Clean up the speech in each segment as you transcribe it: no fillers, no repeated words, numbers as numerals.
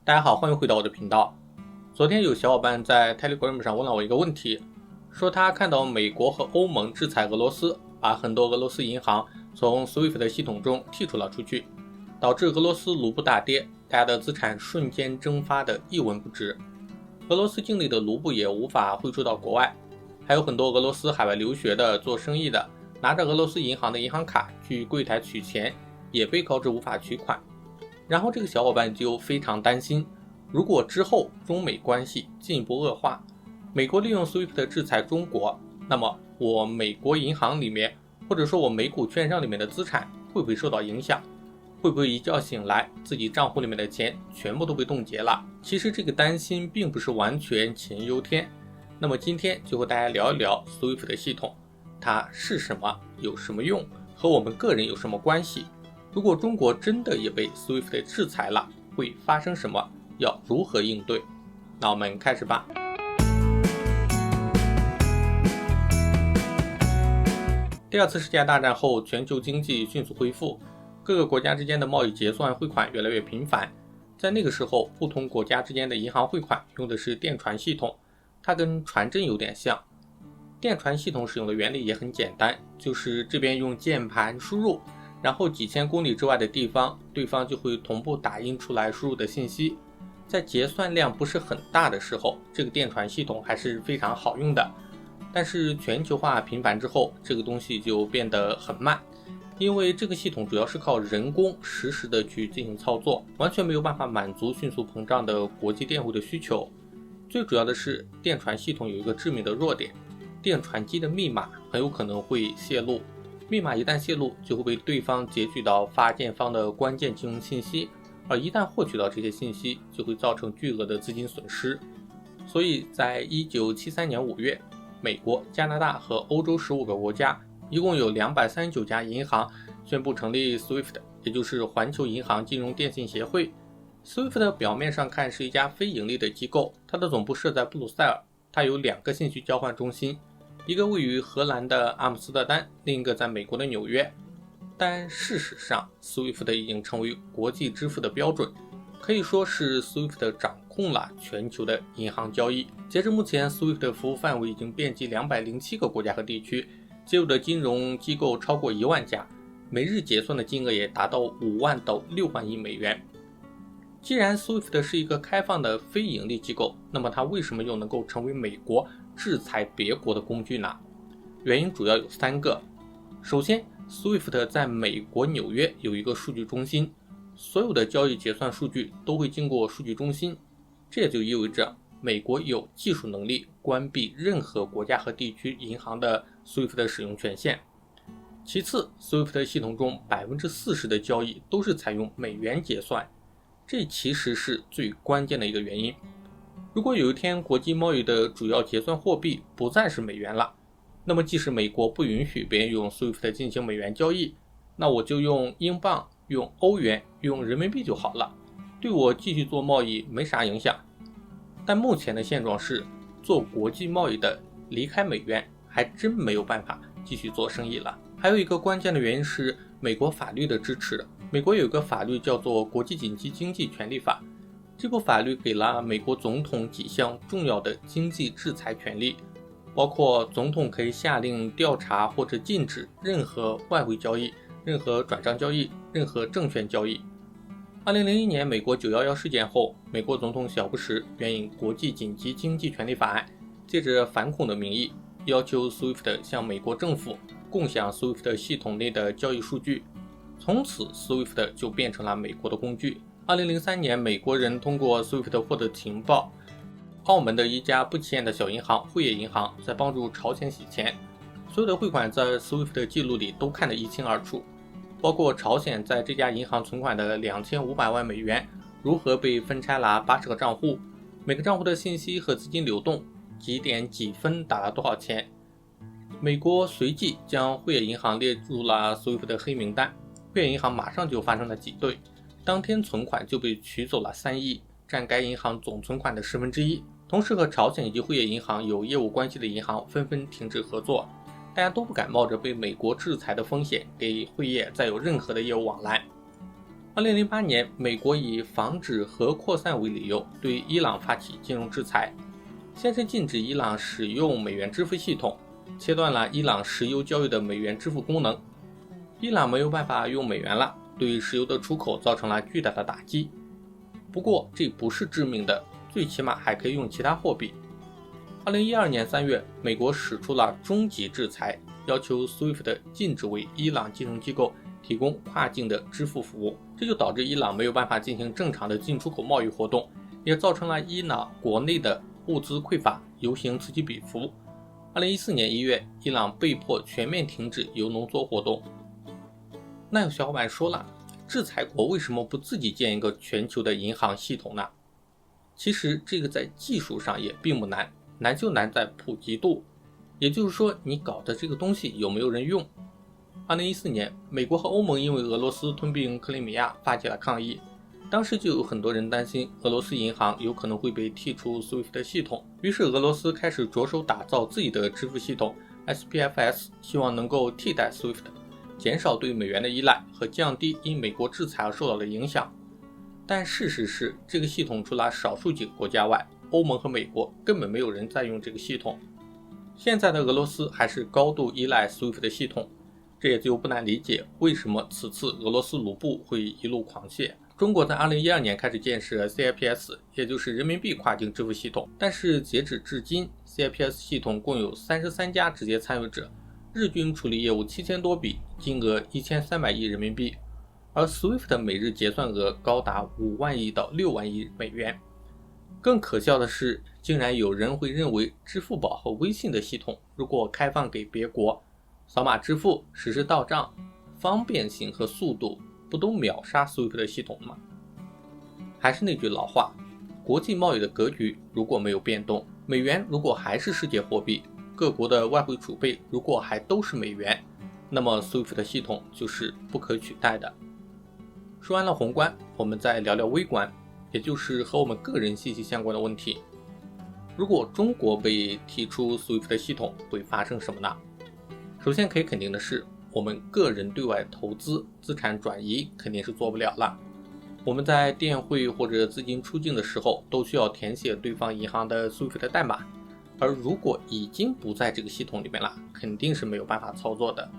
大家好，欢迎回到我的频道。昨天有小伙伴在 Telegram 上问了我一个问题，说他看到美国和欧盟制裁俄罗斯，把很多俄罗斯银行从 SWIFT 的系统中剔除了出去，导致俄罗斯卢布大跌，大家的资产瞬间蒸发的一文不值。俄罗斯境内的卢布也无法汇出到国外，还有很多俄罗斯海外留学的、做生意的，拿着俄罗斯银行的银行卡去柜台取钱，也被告知无法取款。然后这个小伙伴就非常担心，如果之后中美关系进一步恶化，美国利用 SWIFT 制裁中国，那么我美国银行里面，或者说我美股券商里面的资产会不会受到影响？会不会一觉醒来自己账户里面的钱全部都被冻结了？其实这个担心并不是完全杞人忧天。那么今天就和大家聊一聊 SWIFT 的系统，它是什么，有什么用，和我们个人有什么关系？如果中国真的也被 SWIFT 制裁了，会发生什么？要如何应对？那我们开始吧。第二次世界大战后，全球经济迅速恢复，各个国家之间的贸易结算汇款越来越频繁。在那个时候，不同国家之间的银行汇款用的是电传系统，它跟传真有点像。电传系统使用的原理也很简单，就是这边用键盘输入，然后几千公里之外的地方，对方就会同步打印出来输入的信息。在结算量不是很大的时候，这个电传系统还是非常好用的。但是全球化频繁之后，这个东西就变得很慢，因为这个系统主要是靠人工实时的去进行操作，完全没有办法满足迅速膨胀的国际电汇的需求。最主要的是，电传系统有一个致命的弱点，电传机的密码很有可能会泄露。密码一旦泄露，就会被对方截取到发件方的关键金融信息，而一旦获取到这些信息，就会造成巨额的资金损失。所以在1973年5月，美国、加拿大和欧洲15个国家，一共有239家银行宣布成立 SWIFT， 也就是环球银行金融电信协会。SWIFT 表面上看是一家非盈利的机构，它的总部设在布鲁塞尔，它有2个信息交换中心，一个位于荷兰的阿姆斯特丹，另一个在美国的纽约。但事实上 SWIFT 已经成为国际支付的标准，可以说是 SWIFT 掌控了全球的银行交易。截至目前， SWIFT 服务范围已经遍及207个国家和地区，接入的金融机构超过1万家，每日结算的金额也达到5万到6万亿美元。既然 SWIFT 是一个开放的非盈利机构，那么它为什么又能够成为美国制裁别国的工具呢？原因主要有3个。首先， SWIFT 在美国纽约有一个数据中心，所有的交易结算数据都会经过数据中心，这也就意味着美国有技术能力关闭任何国家和地区银行的 SWIFT 的使用权限。其次， SWIFT 系统中 40% 的交易都是采用美元结算，这其实是最关键的一个原因。如果有一天国际贸易的主要结算货币不再是美元了，那么即使美国不允许别人用 SWIFT 进行美元交易，那我就用英镑、用欧元、用人民币就好了，对我继续做贸易没啥影响。但目前的现状是，做国际贸易的离开美元还真没有办法继续做生意了。还有一个关键的原因是美国法律的支持。美国有一个法律叫做《国际紧急经济权利法》，这部法律给了美国总统几项重要的经济制裁权利，包括总统可以下令调查或者禁止任何外汇交易、任何转账交易、任何证券交易。2001年美国911事件后，美国总统小布什援引国际紧急经济权利法案，借着反恐的名义，要求 SWIFT 向美国政府共享 SWIFT 系统内的交易数据。从此 SWIFT 就变成了美国的工具。2003年，美国人通过 SWIFT 获得情报，澳门的一家不起眼的小银行汇业银行在帮助朝鲜洗钱，所有的汇款在 SWIFT 记录里都看得一清二楚，包括朝鲜在这家银行存款的2500万美元如何被分拆了80个账户，每个账户的信息和资金流动，几点几分打了多少钱。美国随即将汇业银行列入了 SWIFT 的黑名单，汇业银行马上就发生了挤兑，当天存款就被取走了3亿，占该银行总存款的1/10。同时和朝鲜以及汇业银行有业务关系的银行纷纷停止合作，大家都不敢冒着被美国制裁的风险给汇业再有任何的业务往来。2008年，美国以防止核扩散为理由，对伊朗发起金融制裁，先是禁止伊朗使用美元支付系统，切断了伊朗石油交易的美元支付功能。伊朗没有办法用美元了，对石油的出口造成了巨大的打击。不过这不是致命的，最起码还可以用其他货币。2012年3月，美国使出了终极制裁，要求 SWIFT 禁止为伊朗金融机构提供跨境的支付服务，这就导致伊朗没有办法进行正常的进出口贸易活动，也造成了伊朗国内的物资匮乏，游行此起彼伏。2014年1月，伊朗被迫全面停止铀农作活动。那有小伙伴说了，制裁国为什么不自己建一个全球的银行系统呢？其实这个在技术上也并不难，难就难在普及度，也就是说你搞的这个东西有没有人用。2014年，美国和欧盟因为俄罗斯吞并克里米亚发起了抗议，当时就有很多人担心俄罗斯银行有可能会被剔出 SWIFT 系统，于是俄罗斯开始着手打造自己的支付系统 SPFS， 希望能够替代 SWIFT， 减少对美元的依赖和降低因美国制裁而受到的影响。但事实是，这个系统除了少数几个国家外，欧盟和美国根本没有人在用这个系统。现在的俄罗斯还是高度依赖 SWIFT 的系统，这也就不难理解为什么此次俄罗斯卢布会一路狂泻。中国在2012年开始建设 CIPS， 也就是人民币跨境支付系统，但是截止至今 CIPS 系统共有33家直接参与者，日均处理业务7000多笔，金额1300亿人民币，而 SWIFT 每日结算额高达5万亿到6万亿美元。更可笑的是，竟然有人会认为支付宝和微信的系统如果开放给别国，扫码支付、实时到账，方便性和速度不都秒杀 SWIFT 的系统吗？还是那句老话，国际贸易的格局如果没有变动，美元如果还是世界货币，各国的外汇储备如果还都是美元，那么 SWIFT 的系统就是不可取代的。说完了宏观，我们再聊聊微观，也就是和我们个人息息相关的问题。如果中国被踢出 SWIFT 的系统，会发生什么呢？首先可以肯定的是，我们个人对外投资、资产转移肯定是做不了了。我们在电汇或者资金出境的时候，都需要填写对方银行的 SWIFT 的代码，而如果已经不在这个系统里面了，肯定是没有办法操作的。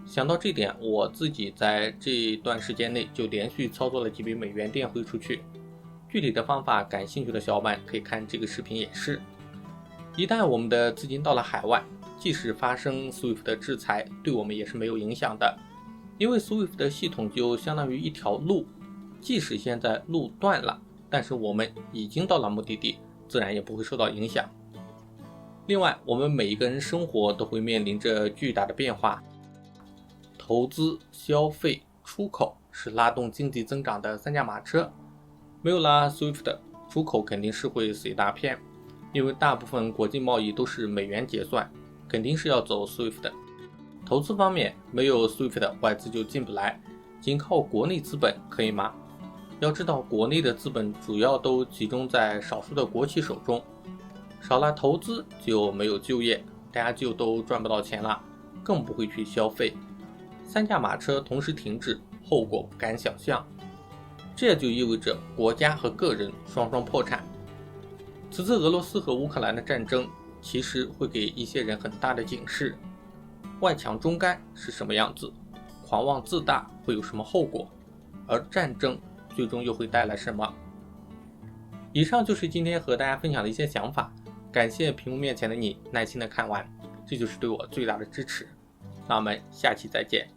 想到这点，我自己在这段时间内就连续操作了几笔美元电汇出去。具体的方法，感兴趣的小伙伴可以看这个视频演示。一旦我们的资金到了海外，即使发生 SWIFT 的制裁，对我们也是没有影响的，因为 SWIFT 的系统就相当于一条路，即使现在路断了，但是我们已经到了目的地，自然也不会受到影响。另外，我们每一个人生活都会面临着巨大的变化，投资、消费、出口是拉动经济增长的三驾马车，没有了 SWIFT， 出口肯定是会死一大片，因为大部分国际贸易都是美元结算，肯定是要走 SWIFT。 投资方面，没有 SWIFT， 外资就进不来，仅靠国内资本可以吗？要知道，国内的资本主要都集中在少数的国企手中，少了投资就没有就业，大家就都赚不到钱了，更不会去消费，三驾马车同时停止，后果不敢想象。这就意味着国家和个人双双破产。此次俄罗斯和乌克兰的战争其实会给一些人很大的警示，外强中干是什么样子，狂妄自大会有什么后果，而战争最终又会带来什么。以上就是今天和大家分享的一些想法，感谢屏幕面前的你耐心的看完，这就是对我最大的支持。那我们下期再见。